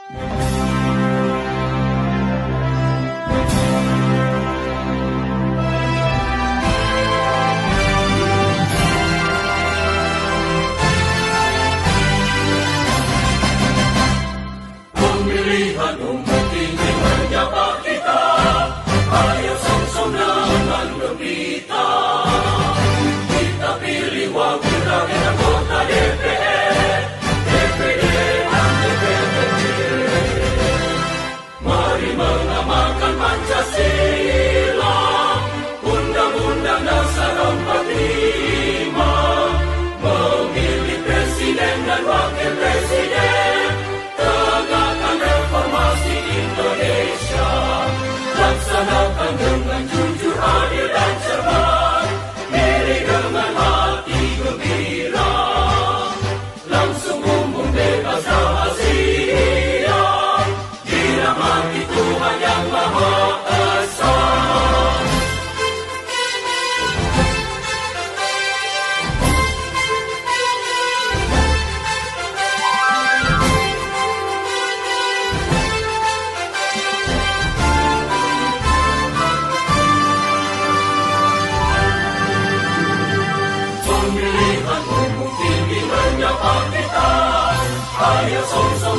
Pemilihan umum kini menyapa kita, ayo song-song dengan gembira. Kita pilih wakil rakyat anggota DPR, DPD dan DPRD. Mari mengamalkan Pancasila, Undang-Undang Dasar 45, memilih presiden dan wakil presiden, tegakkan reformasi Indonesia, laksanakan dengan jujur, adil dan cermat, pilih dengan hati gembira, langsung umum bebas rahasia, dirahmati Tuhan Yang Maha Esa. Pemilihan umum tinggi menyapa kita, ayo song-song